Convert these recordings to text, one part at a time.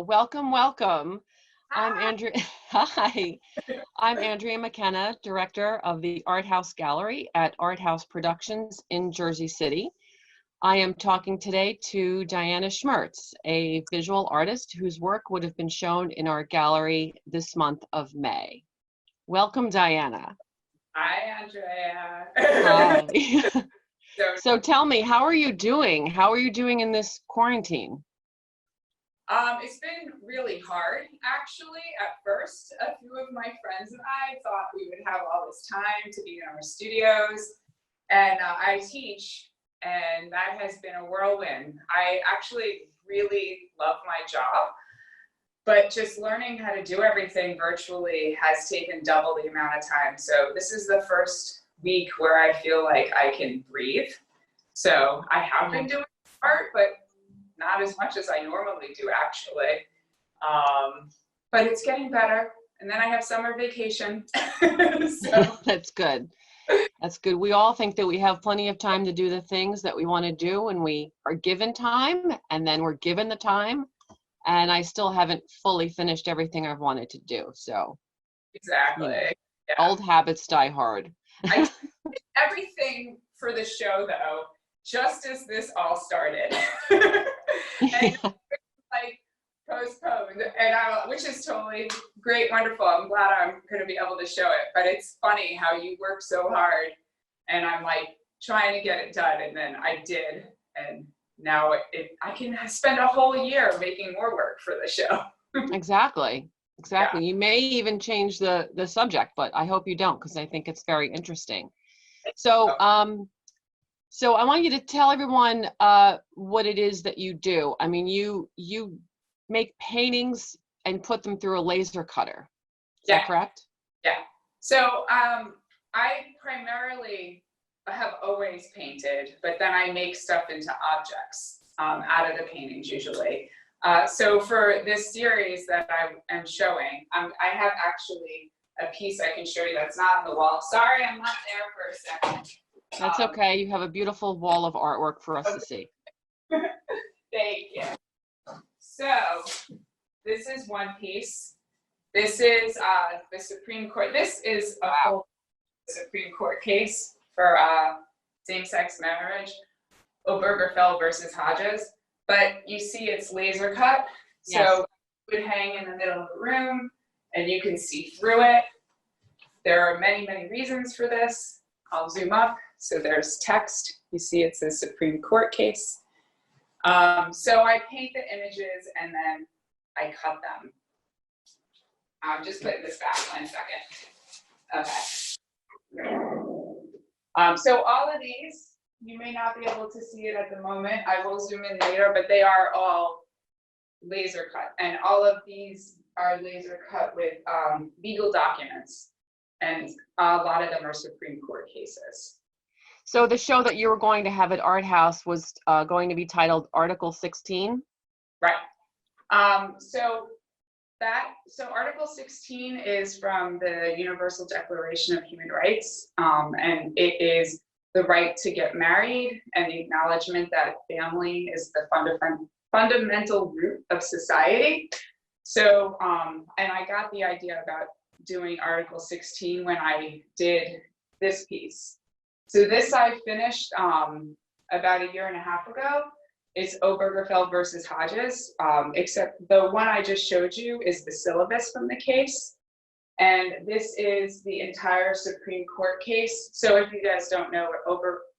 welcome, welcome. I'm Hi. Andrea. Hi, I'm Andrea McKenna, director of the Art House Gallery at Art House Productions in Jersey City. I am talking today to Diana Schmertz, a visual artist whose work would have been shown in our gallery this month of May. Welcome, Diana. Hi, Andrea. Hi. So, So tell me, how are you doing? How are you doing in this quarantine? it's been really hard, actually. At first, a few of my friends and I thought we would have all this time to be in our studios, and I teach, and that has been a whirlwind. I actually really love my job, but just learning how to do everything virtually has taken double the amount of time. So this is the first week where I feel like I can breathe. So I have been doing art, but not as much as I normally do, actually. But it's getting better. And then I have summer vacation. So That's good. That's good. We all think that we have plenty of time to do the things that we want to do, and we are given time, and then we're given the time. And I still haven't fully finished everything I've wanted to do. So, exactly. Yeah. Old habits die hard. I did everything for the show, though, just as this all started. And like postponed, and which is totally great, wonderful. I'm glad I'm going to be able to show it. But it's funny how you work so hard, and I'm like trying to get it done, and then I did, and now I can spend a whole year making more work for the show. Exactly. Yeah. You may even change the subject, but I hope you don't, because I think it's very interesting. So, so I want you to tell everyone what it is that you do. I mean, you make paintings and put them through a laser cutter. Is that correct? Yeah. So I primarily have always painted, but then I make stuff into objects out of the paintings usually. So for this series that I am showing, I have actually a piece I can show you that's not on the wall. Sorry, I'm not there for a second. That's okay. You have a beautiful wall of artwork for us to see. Thank you. So this is one piece. This is the Supreme Court. This is a whole Supreme Court case for same-sex marriage, Obergefell versus Hodges. But you see it's laser cut. So Yes. it would hang in the middle of the room and you can see through it. There are many, many reasons for this. I'll zoom up. So there's text. You see it's a Supreme Court case. So I paint the images and then I cut them. Just putting this back 1 second. Okay. So all of these, you may not be able to see it at the moment. I will zoom in later, but they are all laser cut. And all of these are laser cut with legal documents. And a lot of them are Supreme Court cases. So the show that you were going to have at Art House was going to be titled Article 16? Right. So Article 16 is from the Universal Declaration of Human Rights, and it is the right to get married and the acknowledgement that family is the fundamental root of society. So, and I got the idea about doing Article 16 when I did this piece. So this I finished about 1.5 years ago. It's Obergefell versus Hodges, except the one I just showed you is the syllabus from the case. And this is the entire Supreme Court case. So if you guys don't know,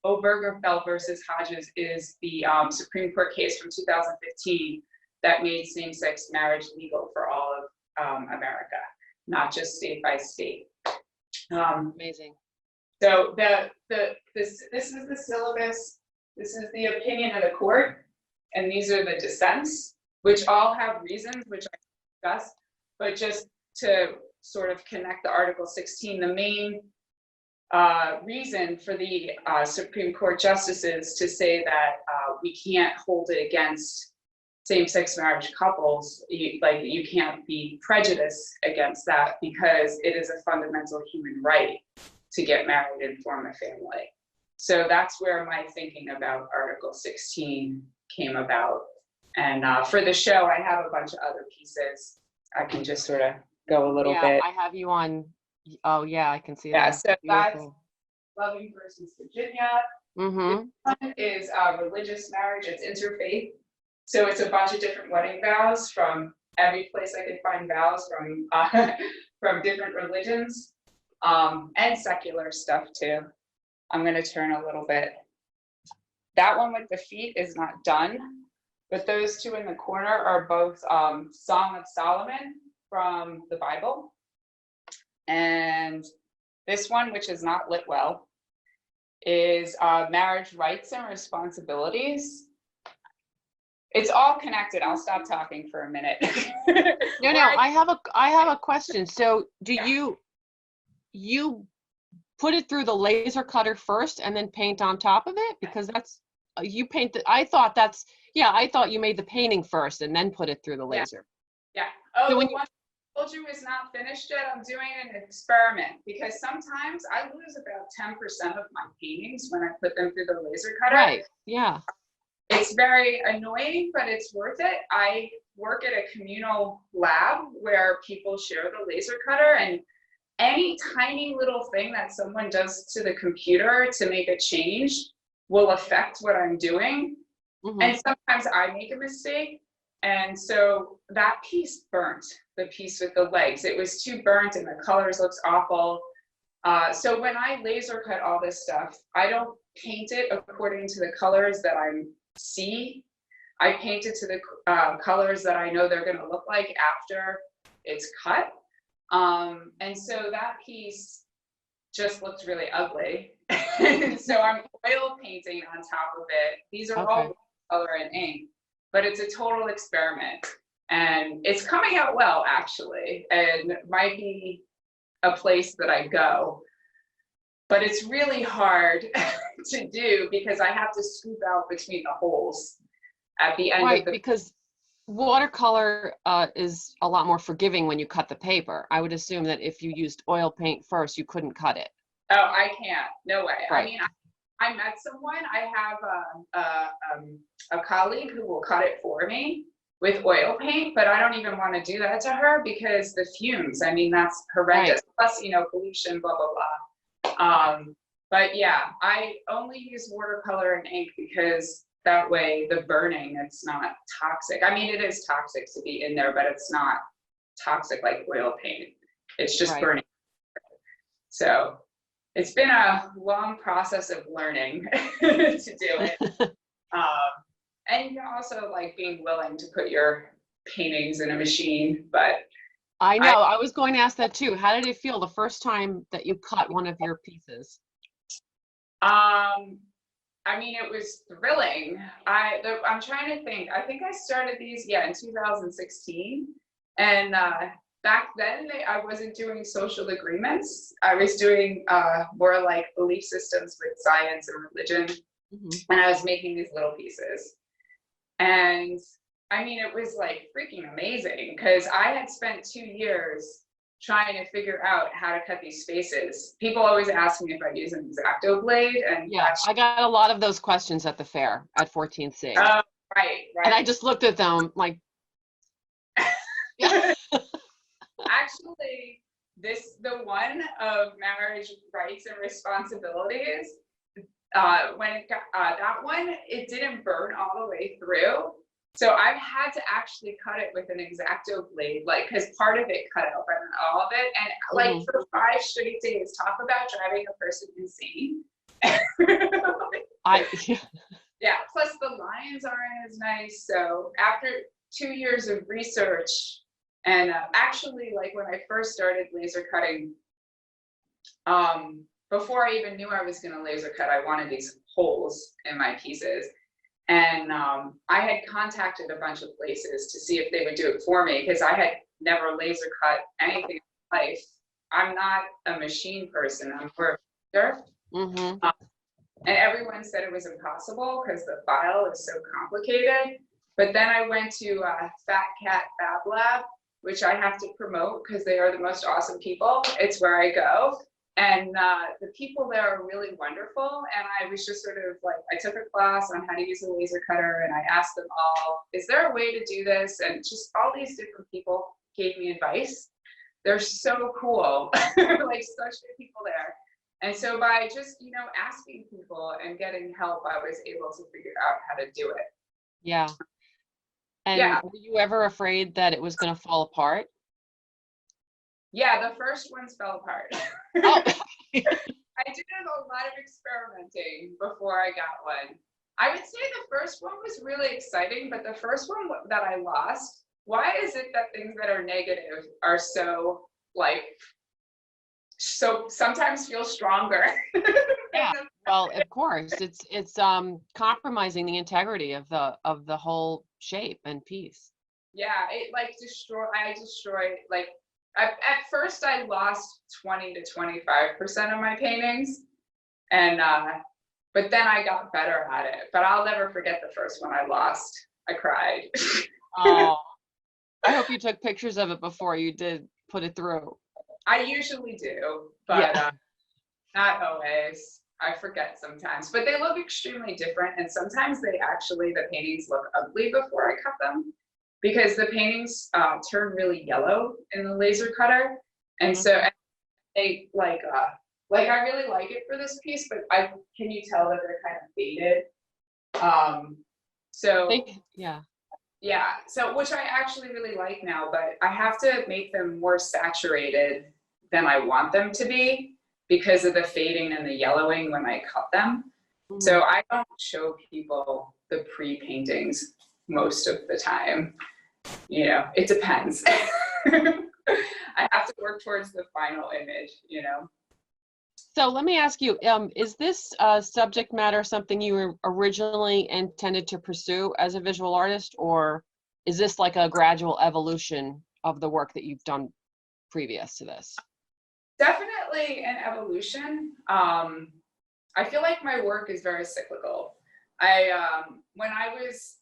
Obergefell versus Hodges is the Supreme Court case from 2015 that made same-sex marriage legal for all of America, not just state by state. Amazing. So this is the syllabus. This is the opinion of the court, and these are the dissents, which all have reasons, which I discussed. But just to sort of connect the Article 16, the main reason for the Supreme Court justices to say that we can't hold it against same-sex marriage couples, you can't be prejudiced against that because it is a fundamental human right to get married and form a family. So that's where my thinking about Article 16 came about. And for the show, I have a bunch of other pieces. I can just sort of go a little bit. I have you on. Oh yeah, I can see Yeah, that. so that's Beautiful. Loving versus Virginia. Mm-hmm. This one is religious marriage. It's interfaith. So it's a bunch of different wedding vows from every place I could find vows from from different religions, and secular stuff too. I'm going to turn a little bit. That one with the feet is not done, but those two in the corner are both Song of Solomon from the Bible. And this one, which is not lit well, is marriage rights and responsibilities. It's all connected. I'll stop talking for a minute. No, I have a question. So do you put it through the laser cutter first and then paint on top of it? Because that's you paint the, I thought you made the painting first and then put it through the laser. Yeah. Oh, So the when one I told you is not finished yet. I'm doing an experiment because sometimes I lose about 10% of my paintings when I put them through the laser cutter. Right. Yeah. It's very annoying, but it's worth it. I work at a communal lab where people share the laser cutter, and any tiny little thing that someone does to the computer to make a change will affect what I'm doing. Mm-hmm. And sometimes I make a mistake. And so that piece burnt, the piece with the legs. It was too burnt and the colors looks awful. So when I laser cut all this stuff, I don't paint it according to the colors that I see. I paint it to the colors that I know they're going to look like after it's cut. And so that piece just looks really ugly. So I'm oil painting on top of it. These are all color and ink, but it's a total experiment. And it's coming out well, actually, and might be a place that I go. But it's really hard to do because I have to scoop out between the holes at the end of the. Because watercolor is a lot more forgiving when you cut the paper. I would assume that if you used oil paint first, you couldn't cut it. Oh, I can't. No way. Right. I mean, I met someone. I have a colleague who will cut it for me with oil paint, but I don't even want to do that to her because the fumes. I mean, that's horrendous. Right. Plus, pollution, blah blah blah. But yeah, I only use watercolor and ink because that way the burning, it's not toxic. I mean, it is toxic to be in there, but it's not toxic like oil paint. It's just burning. So it's been a long process of learning to do it. And also like being willing to put your paintings in a machine, but I know, I was going to ask that too. How did it feel the first time that you cut one of your pieces? I mean, it was thrilling. I'm trying to think. I think I started these, in 2016. And back then, I wasn't doing social agreements. I was doing more like belief systems with science and religion. Mm-hmm. And I was making these little pieces. And I mean, it was like freaking amazing because I had spent 2 years trying to figure out how to cut these faces. People always ask me if I use an X-Acto blade, and yeah, I got a lot of those questions at the fair at 14C. Right. And I just looked at them like, yeah. Actually, the one of marriage rights and responsibilities, when it got that one, it didn't burn all the way through. So I've had to actually cut it with an X-Acto blade, like, because part of it cut out, but not all of it. And like for 5 straight days, talk about driving a person insane. Yeah, plus the lines aren't as nice. So after 2 years of research, and actually, like when I first started laser cutting, before I even knew I was going to laser cut, I wanted these holes in my pieces. And I had contacted a bunch of places to see if they would do it for me because I had never laser cut anything in life. I'm not a machine person. I'm a painter. Mm-hmm. And everyone said it was impossible because the file is so complicated. But then I went to Fat Cat Fab Lab, which I have to promote because they are the most awesome people. It's where I go. And the people there are really wonderful. And I was just sort of like, I took a class on how to use a laser cutter, and I asked them all, is there a way to do this? And just all these different people gave me advice. They're so cool, like such good people there. And so by just, asking people and getting help, I was able to figure out how to do it. Yeah. And Yeah. were you ever afraid that it was going to fall apart? Yeah, the first ones fell apart. Oh. I did a lot of experimenting before I got one. I would say the first one was really exciting, but the first one that I lost, why is it that things that are negative are so sometimes feel stronger? Yeah, well, of course, it's compromising the integrity of the whole shape and piece. Yeah, it I destroyed, at first I lost 20 to 25% of my paintings, and but then I got better at it. But I'll never forget the first one I lost. I cried. Oh, I hope you took pictures of it before you did put it through. I usually do, but not always. I forget sometimes, but they look extremely different, and sometimes the paintings look ugly before I cut them, because the paintings turn really yellow in the laser cutter, and so they I really like it for this piece, but can you tell that they're kind of faded? So which I actually really like now, but I have to make them more saturated than I want them to be because of the fading and the yellowing when I cut them. So I don't show people the pre-paintings most of the time. It depends. I have to work towards the final image, So let me ask you, is this subject matter something you were originally intended to pursue as a visual artist, or is this like a gradual evolution of the work that you've done previous to this? Definitely an evolution. I feel like my work is very cyclical. When I was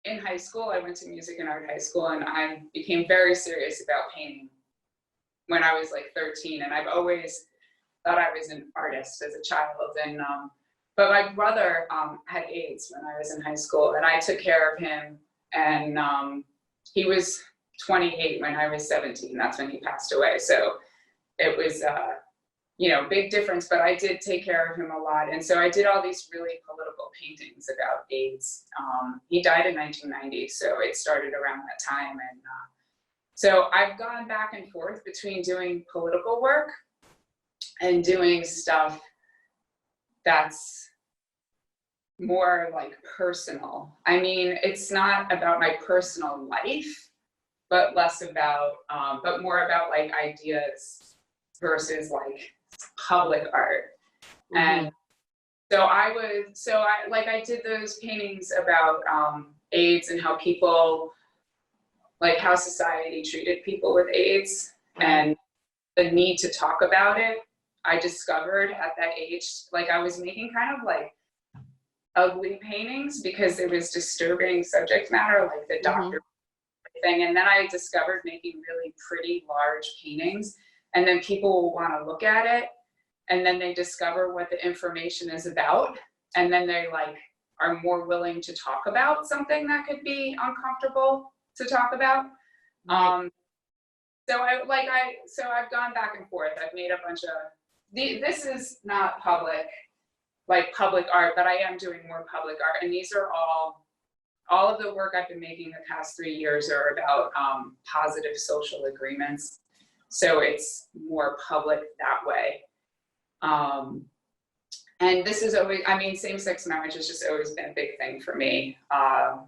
in high school, I went to music and art high school, and I became very serious about painting when I was 13, and I've always thought I was an artist as a child. And but my brother had AIDS when I was in high school, and I took care of him, and he was 28 when I was 17. That's when he passed away. So it was big difference, but I did take care of him a lot. And so I did all these really political paintings about AIDS. He died in 1990, so it started around that time. And so I've gone back and forth between doing political work and doing stuff that's more personal. I mean, it's not about my personal life, but less about, but more about ideas versus public art. And so I did those paintings about AIDS and how people, how society treated people with AIDS and the need to talk about it. I discovered at that age, I was making kind of ugly paintings because it was disturbing subject matter, the doctor thing. And then I discovered making really pretty large paintings, and then people will want to look at it, and then they discover what the information is about, and then they are more willing to talk about something that could be uncomfortable to talk about. So I've gone back and forth. I've made a bunch of this is not public art, but I am doing more public art, and these are all of the work I've been making the past 3 years are about positive social agreements. So it's more public that way. And this is always, same-sex marriage has just always been a big thing for me.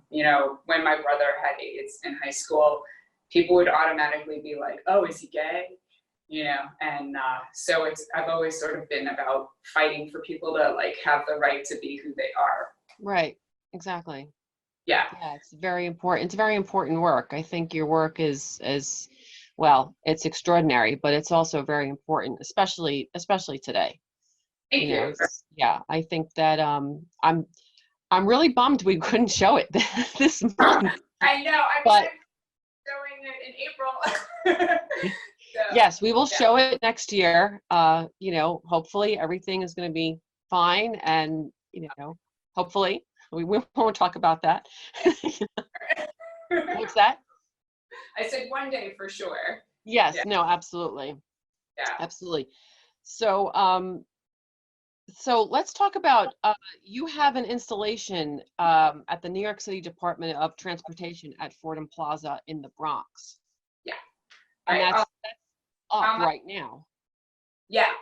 When my brother had AIDS in high school, people would automatically be like, oh, is he gay? And so I've always sort of been about fighting for people to have the right to be who they are. Right, exactly. Yeah. Yeah, it's very important. It's very important work. I think your work is well, it's extraordinary, but it's also very important, especially today. Thank you. Yeah, I think that I'm really bummed we couldn't show it this month. I know. I'm showing it in April. So, Yes, we will yeah. show it next year. You know, hopefully everything is going to be fine, and you know, hopefully we won't talk about that. What's that? I said one day for sure. Yes, Yeah. no, absolutely. Yeah. Absolutely. So, so let's talk about you have an installation at the New York City Department of Transportation at Fordham Plaza in the Bronx, Yeah. and Right. that's up Um, right now. yeah.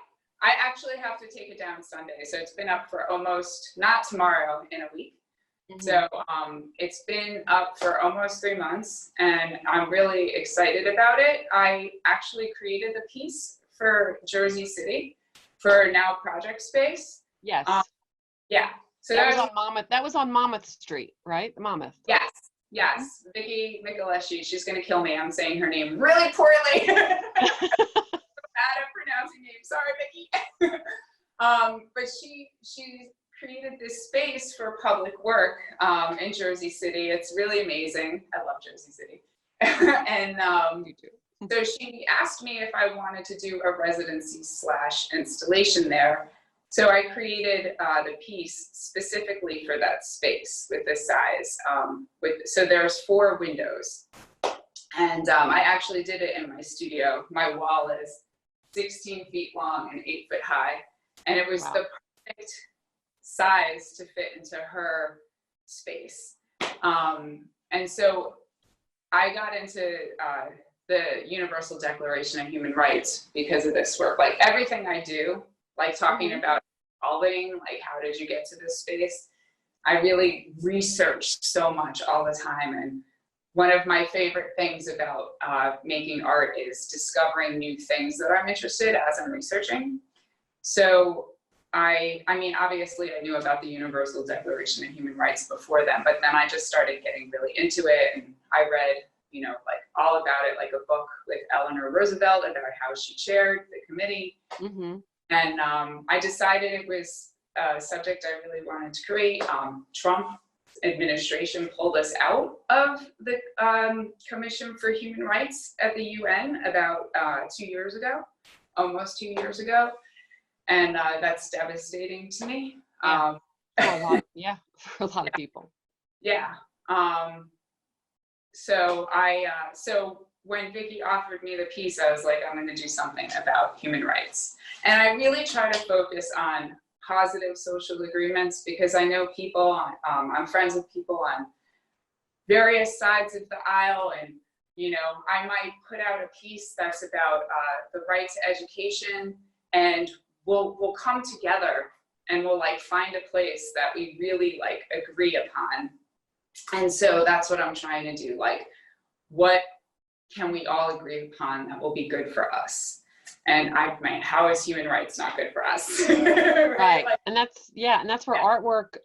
I actually have to take it down Sunday. So it's been up for almost, not tomorrow, in a week. So it's been up for almost 3 months, and I'm really excited about it. I actually created the piece for Jersey City for Now Project Space. Yes. Yeah. So That was on Monmouth. That was on Monmouth Street, right? Monmouth. yes, yes. Vicky Micheleshi, she's gonna kill me. I'm saying her name really poorly. Bad at pronouncing names. Sorry, Vicky. But she created this space for public work in Jersey City. It's really amazing. I love Jersey City. And You too. so she asked me if I wanted to do a residency / installation there. So I created the piece specifically for that space with this size. So there's 4 windows. And I actually did it in my studio. My wall is 16 feet long and 8 foot high. And it was the perfect size to fit into her space. And so I got into the Universal Declaration of Human Rights because of this work. Like everything I do, like talking about solving, like how did you get to this space? I really research so much all the time. And one of my favorite things about making art is discovering new things that I'm interested as I'm researching. So I mean, obviously I knew about the Universal Declaration of Human Rights before then, but then I just started getting really into it, and I read, you know, like all about it, like a book with Eleanor Roosevelt about how she chaired the committee. And I decided it was a subject I really wanted to create. Trump administration pulled us out of the Commission for Human Rights at the UN about 2 years ago, almost 2 years ago. And that's devastating to me. For a lot, for a lot of people. Yeah. So when Vicky offered me the piece, I was like, I'm going to do something about human rights. And I really try to focus on positive social agreements because I know people, I'm friends with people on various sides of the aisle, and you know, I might put out a piece that's about the right to education, and we'll come together and we'll like find a place that we really like agree upon. And so that's what I'm trying to do. Like, what can we all agree upon that will be good for us? And how is human rights not good for us? Right. Like, And that's where artwork,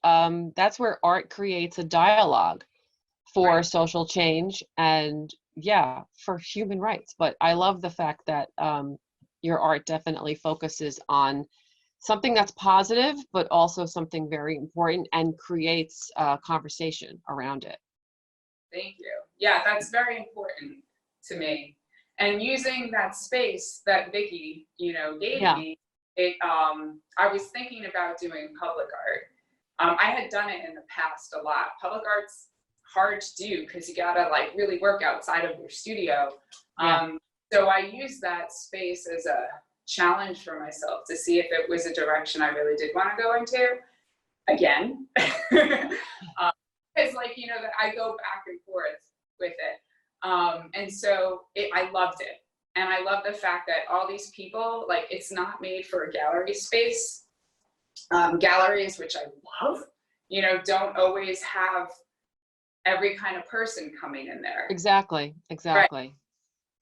that's where art creates a dialogue for social change and for human rights. But I love the fact that your art definitely focuses on something that's positive, but also something very important and creates a conversation around it. Thank you. Yeah, that's very important to me. And using that space that Vicky, you know, gave me, I was thinking about doing public art. I had done it in the past a lot. Public art's hard to do because you gotta like really work outside of your studio. So I used that space as a challenge for myself to see if it was a direction I really did want to go into again. It's like, you know, that I go back and forth with it. And so I loved it. And I love the fact that all these people, like, it's not made for a gallery space. Galleries, which I love, you know, don't always have every kind of person coming in there. Exactly. Right.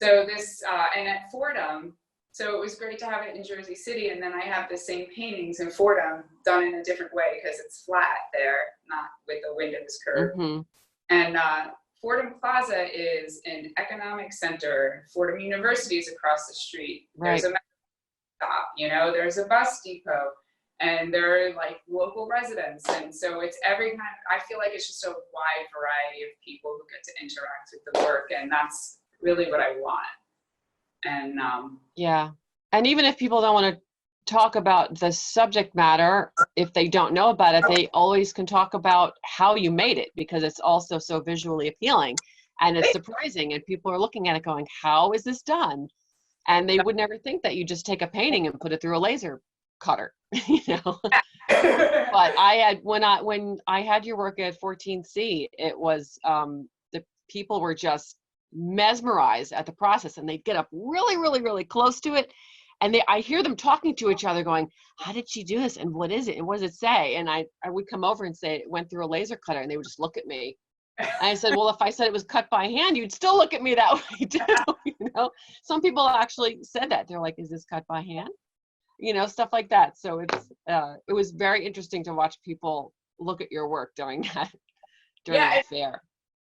So this, and at Fordham, so it was great to have it in Jersey City, and then I have the same paintings in Fordham done in a different way because it's flat there, not with the windows curved. And Fordham Plaza is an economic center. Fordham University is across the street. There's a stop, you know, there's a bus depot, and there are like local residents. And so it's every kind of, I feel like it's just a wide variety of people who get to interact with the work, and that's really what I want. And yeah. And even if people don't want to talk about the subject matter, if they don't know about it, they always can talk about how you made it, because it's also so visually appealing and it's surprising, and people are looking at it going, how is this done? And they would never think that you just take a painting and put it through a laser cutter, you know. But when I had your work at 14C, it was the people were just mesmerized at the process, and they'd get up really, really, really close to it, and I hear them talking to each other going, how did she do this, and what is it, and what does it say? And I would come over and say it went through a laser cutter, and they would just look at me. And I said, well, if I said it was cut by hand, you'd still look at me that way too. You know, some people actually said that. They're like, is this cut by hand? You know, stuff like that. So it was very interesting to watch people look at your work during the fair.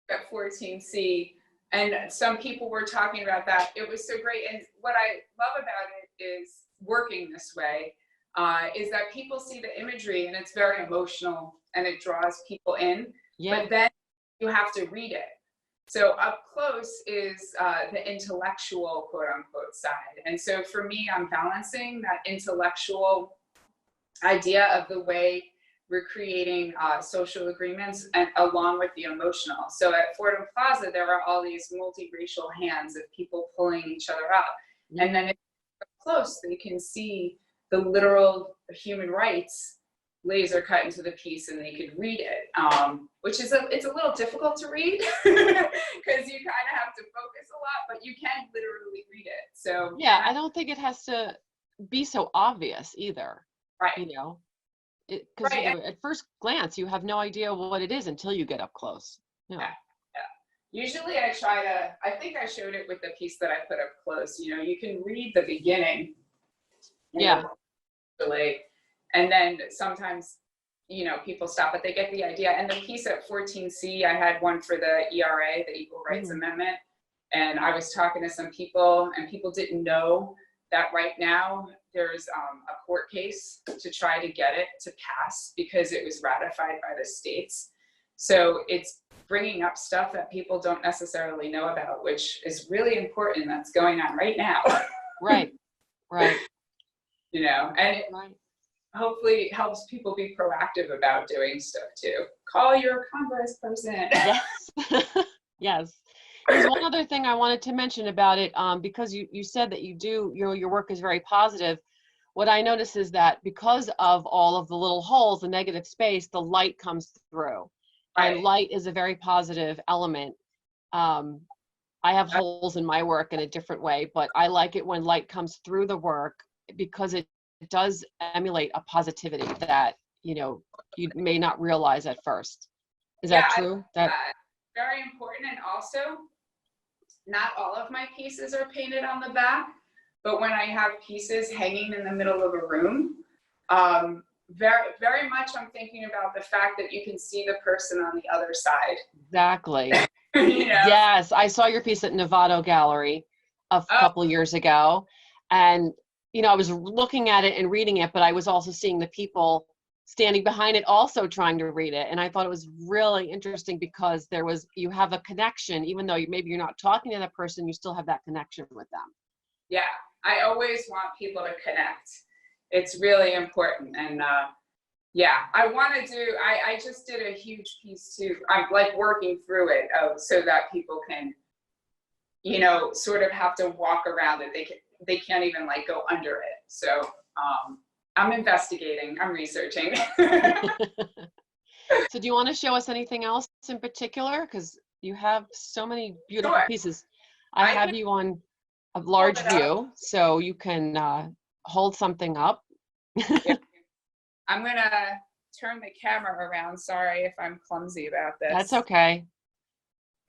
At 14C, and some people were talking about that. It was so great. And what I love about it is working this way, is that people see the imagery and it's very emotional and it draws people in. Yeah. But then you have to read it. So up close is the intellectual, quote unquote, side. And so for me, I'm balancing that intellectual idea of the way we're creating social agreements and along with the emotional. So at Fordham Plaza, there are all these multiracial hands of people pulling each other up. Mm-hmm. And then if they're close, they can see the literal human rights laser cut into the piece, and they could read it, which is it's a little difficult to read because you kind of have to focus a lot, but you can literally read it. So yeah, I don't think it has to be so obvious either. Right. You know, because at first glance you have no idea what it is until you get up close. Yeah. Usually I think I showed it with the piece that I put up close. You know, you can read the beginning. Yeah. And then sometimes, you know, people stop, but they get the idea. And the piece at 14C, I had one for the ERA, the Equal Rights Amendment. And I was talking to some people, and people didn't know that right now there's a court case to try to get it to pass because it was ratified by the states. So it's bringing up stuff that people don't necessarily know about, which is really important. That's going on right now. Right. You know, and hopefully helps people be proactive about doing stuff too. Call your congressperson. Yes. Yes. There's one other thing I wanted to mention about it, because you said that your work is very positive. What I notice is that because of all of the little holes, the negative space, the light comes through. Right. And light is a very positive element. I have holes in my work in a different way, but I like it when light comes through the work because it does emulate a positivity that, you know, you may not realize at first. Is that true? Very important. And also, not all of my pieces are painted on the back, but when I have pieces hanging in the middle of a room, very, very much I'm thinking about the fact that you can see the person on the other side. Exactly. You know? Yes, I saw your piece at Novato Gallery a couple years ago, and you know, I was looking at it and reading it, but I was also seeing the people standing behind it also trying to read it. And I thought it was really interesting because you have a connection, even though maybe you're not talking to that person, you still have that connection with them. Yeah, I always want people to connect. It's really important. And yeah, I just did a huge piece too. I'm like working through it so that people can, you know, sort of have to walk around it. They can't even like go under it. So I'm investigating, I'm researching. So do you want to show us anything else in particular? Because you have so many beautiful pieces. I have you on a large view, so you can hold something up. Yeah. I'm gonna turn the camera around. Sorry if I'm clumsy about this. That's okay.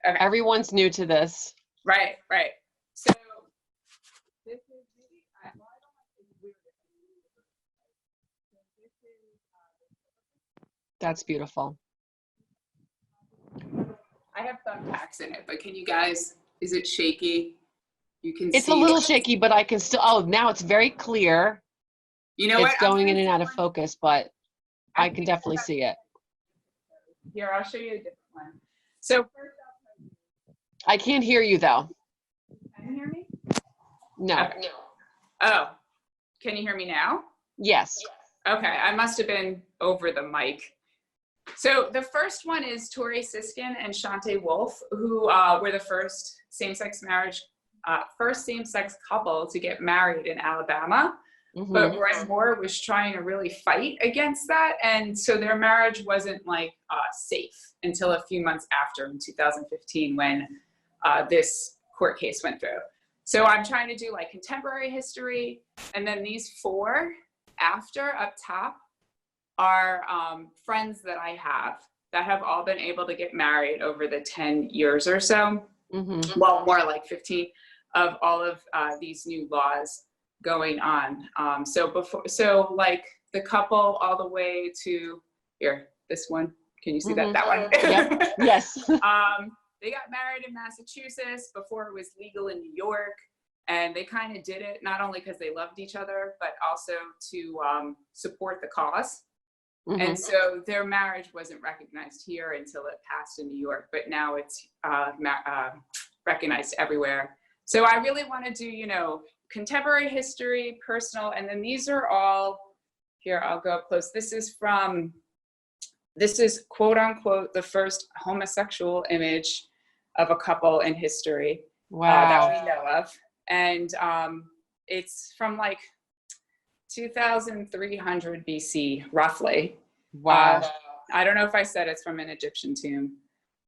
Everyone's new to this. Right. So this is really, I don't like this weird. That's beautiful. I have thumbtacks in it, but can you guys, is it shaky? You can see. It's a little shaky, but I can still, now it's very clear. You know what? It's going in and out of focus, but I can definitely see it. Here, I'll show you a different one. So first I can't hear you though. Can you hear me? No. Okay. Oh, can you hear me now? Yes. Okay, I must have been over the mic. So the first one is Tori Siskin and Shante Wolf, who were the first same-sex couple to get married in Alabama. Mm-hmm. But Roy Moore was trying to really fight against that. And so their marriage wasn't like safe until a few months after, in 2015, when this court case went through. So I'm trying to do like contemporary history. And then these four after up top are friends that I have that have all been able to get married over the 10 years or so. Mm-hmm. Well, more like 15 of all of these new laws going on. So like the couple all the way to here, this one, can you see Mm-hmm. that one? Yep. Yes. They got married in Massachusetts before it was legal in New York. And they kind of did it not only because they loved each other, but also to support the cause. Mm-hmm. And so their marriage wasn't recognized here until it passed in New York, but now it's recognized everywhere. So I really want to do, contemporary history, personal, and then these are all, here, I'll go up close. This is quote unquote, the first homosexual image of a couple in history. Wow. That we know of. And it's from like 2300 BC, roughly. Wow. I don't know if I said it's from an Egyptian tomb.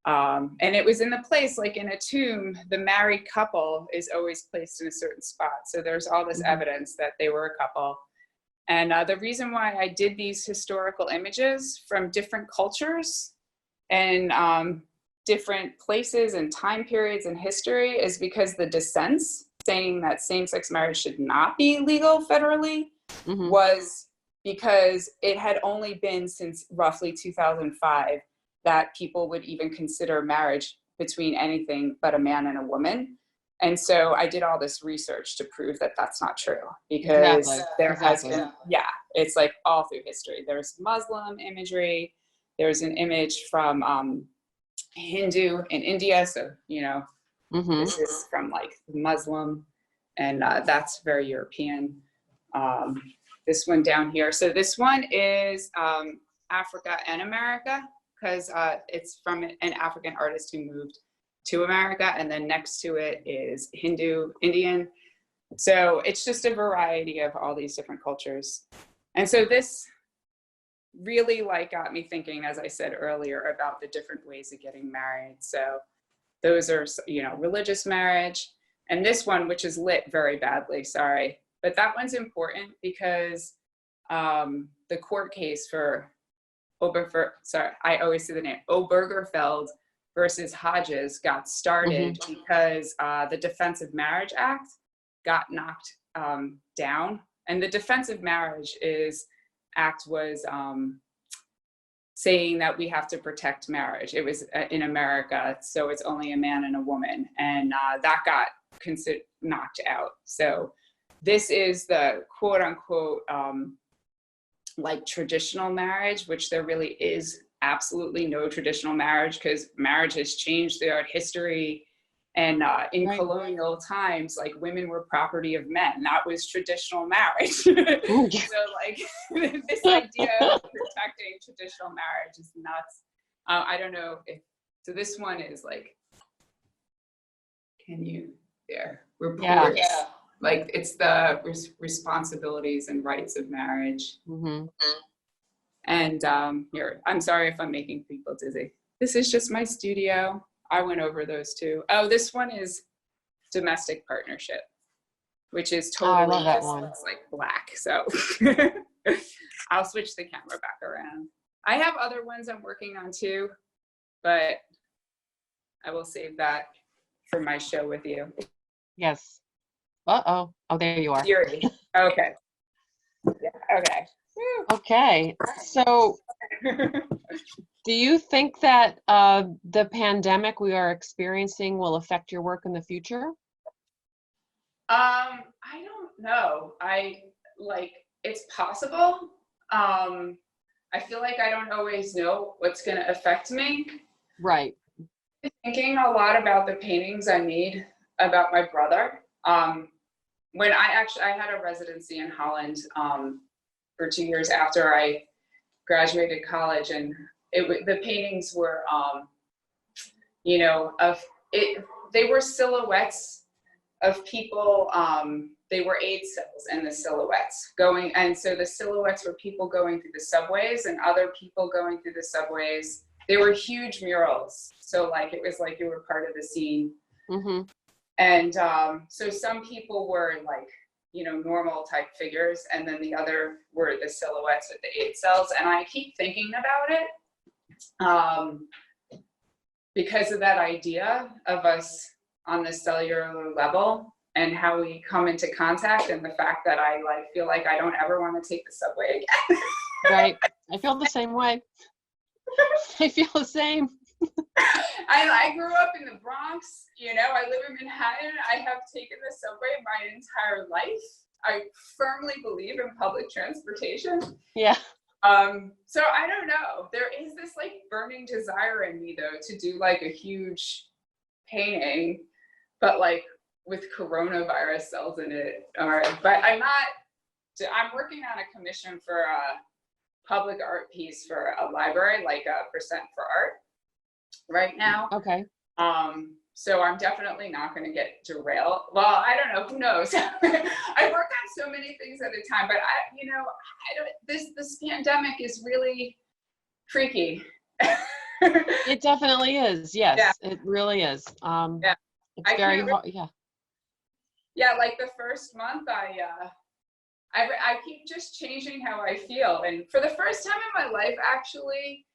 And it was in the place, like in a tomb, the married couple is always placed in a certain spot. So there's all this evidence that they were a couple. And the reason why I did these historical images from different cultures and different places and time periods in history is because the dissents saying that same-sex marriage should not be legal federally was because it had only been since roughly 2005 that people would even consider marriage between anything but a man and a woman. And so I did all this research to prove that that's not true, because there has been, it's like all through history. There's Muslim imagery. There's an image from Hindu in India. So, this is from like Muslim, and that's very European. This one down here. So this one is Africa and America, because it's from an African artist who moved to America, and then next to it is Hindu, Indian. So it's just a variety of all these different cultures. And so this really got me thinking, as I said earlier, about the different ways of getting married. So those are, religious marriage. And this one, which is lit very badly, sorry, but that one's important because the court case for I always say the name, Obergefell versus Hodges got started because the Defense of Marriage Act got knocked down. And the Defense of Marriage Act was saying that we have to protect marriage. It was in America, so it's only a man and a woman. And that got knocked out. So this is the quote unquote, traditional marriage, which there really is absolutely no traditional marriage, because marriage has changed throughout history. And in colonial times, women were property of men. That was traditional marriage. So this idea of protecting traditional marriage is nuts. I don't know so this one is reports. Yeah. It's the responsibilities and rights of marriage. And here, I'm sorry if I'm making people dizzy. This is just my studio. I went over those two. Oh, this one is domestic partnership, which is totally, I love that one. It's black. So I'll switch the camera back around. I have other ones I'm working on too, but I will save that for my show with you. Yes. Uh-oh. Oh, there you are. Okay. Yeah, okay. Okay. So do you think that the pandemic we are experiencing will affect your work in the future? I don't know. It's possible. I feel like I don't always know what's going to affect me. Right. I'm thinking a lot about the paintings I made about my brother. when I had a residency in Holland for 2 years after I graduated college, and the paintings were, you know, they were silhouettes of people. They were aid cells in the silhouettes going, and so the silhouettes were people going through the subways and other people going through the subways. They were huge murals, so like it was like you were part of the scene. Mm-hmm. And so some people were like, you know, normal type figures, and then the other were the silhouettes with the aid cells. And I keep thinking about it because of that idea of us on the cellular level and how we come into contact, and the fact that I like feel like I don't ever want to take the subway again. Right. I feel the same way. I feel the same. I grew up in the Bronx, you know, I live in Manhattan. I have taken the subway my entire life. I firmly believe in public transportation. Yeah. So I don't know. There is this like burning desire in me though to do like a huge painting, but like with coronavirus cells in it. But I'm working on a commission for a public art piece for a library, like a percent for art right now. Okay. So I'm definitely not going to get derailed. Well, I don't know, who knows? I work on so many things at a time, but this pandemic is really freaky. It definitely is. Yes, Yeah. it really is. Yeah. It's very hard. Yeah. Yeah, like the first month, I keep just changing how I feel. And for the first time in my life, actually,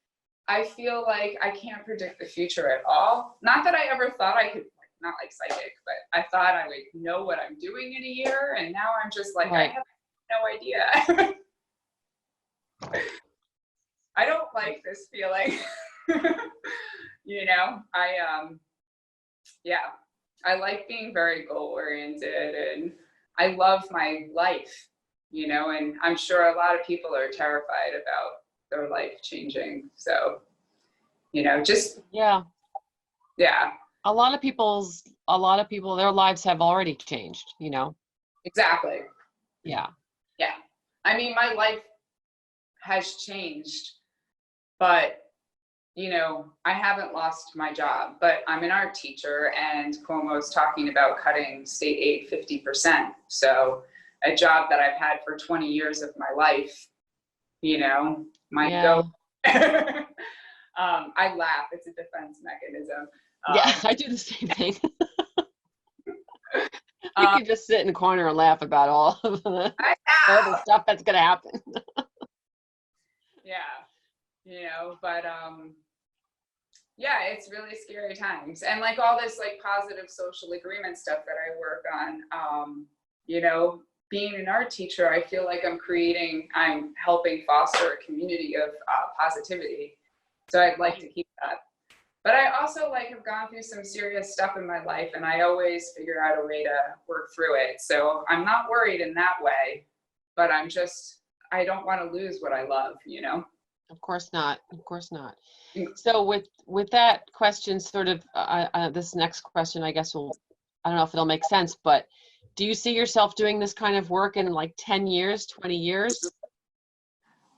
I feel like I can't predict the future at all. Not that I ever thought I could, like, not like psychic, but I thought I would know what I'm doing in a year. And now I'm just like, Right. I have no idea. I don't like this feeling. You know, I like being very goal oriented, and I love my life, you know, and I'm sure a lot of people are terrified about their life changing. So, you know, just, Yeah. yeah. A lot of people, their lives have already changed, you know? Exactly. Yeah. Yeah. I mean, my life has changed, but, you know, I haven't lost my job, but I'm an art teacher, and Cuomo's talking about cutting state aid 50%. So a job that I've had for 20 years of my life, you know, might go. I laugh. It's a defense mechanism. Yeah, I do the same thing. You can just sit in the corner and laugh about all of the stuff that's going to happen. Yeah, you know, but yeah, it's really scary times. And like all this like positive social agreement stuff that I work on, you know, being an art teacher, I feel like I'm helping foster a community of positivity. So I'd like to keep that. But I also like have gone through some serious stuff in my life, and I always figure out a way to work through it. So I'm not worried in that way, but I don't want to lose what I love, you know? Of course not. Of course not. So with that question, sort of, this next question, I guess I don't know if it'll make sense, but do you see yourself doing this kind of work in like 10 years, 20 years?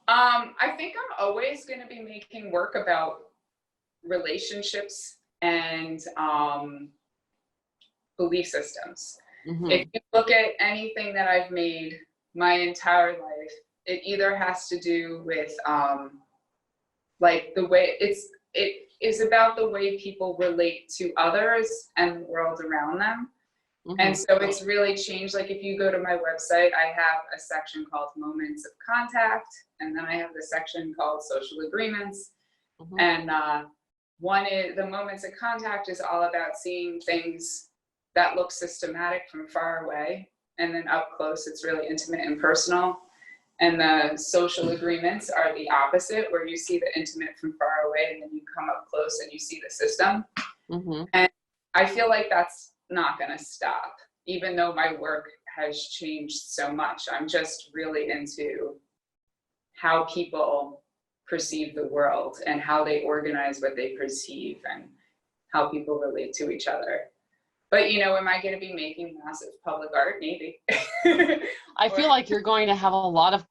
I think I'm always going to be making work about relationships and belief systems. Mm-hmm. If you look at anything that I've made my entire life, it either has to do with like the way it is about the way people relate to others and the world around them. Mm-hmm. And so it's really changed. Like if you go to my website, I have a section called Moments of Contact, and then I have the section called Social Agreements. Mm-hmm. And one is the Moments of Contact is all about seeing things that look systematic from far away, and then up close, it's really intimate and personal. And the Social Agreements are the opposite, where you see the intimate from far away, and then you come up close and you see the system. Mm-hmm. And I feel like that's not going to stop, even though my work has changed so much. I'm just really into how people perceive the world and how they organize what they perceive and how people relate to each other. But you know, am I going to be making massive public art? Maybe. I feel like you're going to have a lot of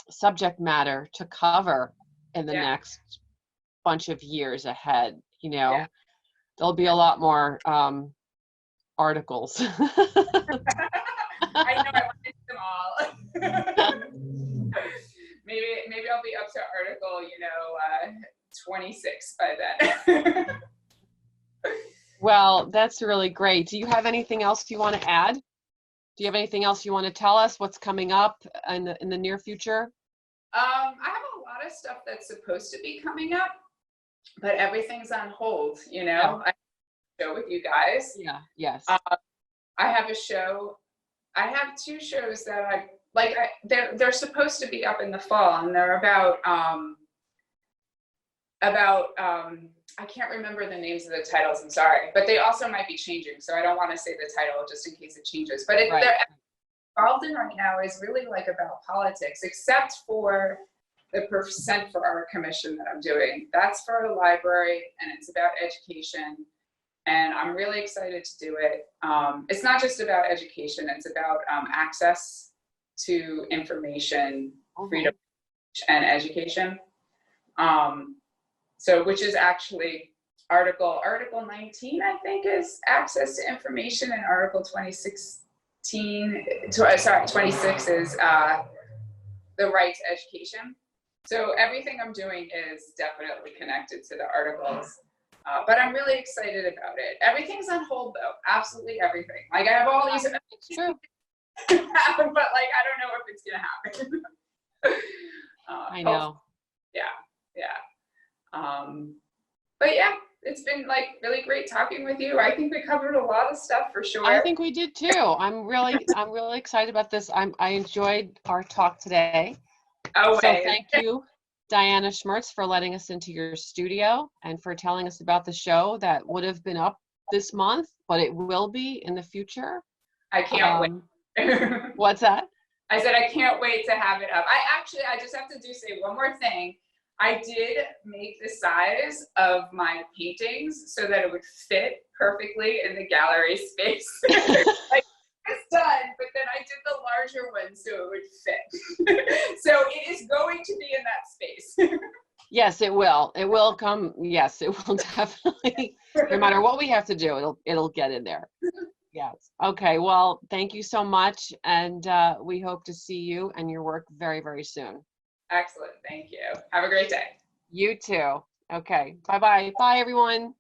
subject matter to cover in the next bunch of years ahead. You know, there'll be a lot more articles. I know, I want to do them all. Maybe I'll be up to article, 26 by then. Well, that's really great. Do you have anything else you want to add? Do you have anything else you want to tell us? What's coming up in the near future? I have a lot of stuff that's supposed to be coming up, but everything's on hold, Yeah. I show with you guys. Yeah, yes. I have a show. I have 2 shows that they're supposed to be up in the fall, and they're about I can't remember the names of the titles, I'm sorry, but they also might be changing, so I don't want to say the title just in case it changes. But Right. they're involved in right now is really like about politics, except for the Percent for Art commission that I'm doing. That's for a library, and it's about education, and I'm really excited to do it. It's not just about education, it's about access to information, freedom, and education. So, which is actually Article 19, I think, is access to information, and Article 26 is the right to education. So everything I'm doing is definitely connected to the articles, but I'm really excited about it. Everything's on hold though, absolutely everything. Like I have all these, It's true. but like I don't know if it's gonna happen. I know. But yeah, it's been like really great talking with you. I think we covered a lot of stuff for sure. I think we did too. I'm really excited about this. I enjoyed our talk today. So thank you, Diana Schmertz, for letting us into your studio and for telling us about the show that would have been up this month, but it will be in the future. I can't wait. What's that? I said I can't wait to have it up. I just have to say one more thing. I did make the size of my paintings so that it would fit perfectly in the gallery space. Like it's done, but then I did the larger one so it would fit. So it is going to be in that space. Yes, it will. It will come. Yes, it will definitely. No matter what we have to do, it'll get in there. Yes. Okay. Well, thank you so much, and we hope to see you and your work very, very soon. Excellent. Thank you. Have a great day. You too. Okay. Bye-bye. Bye, everyone.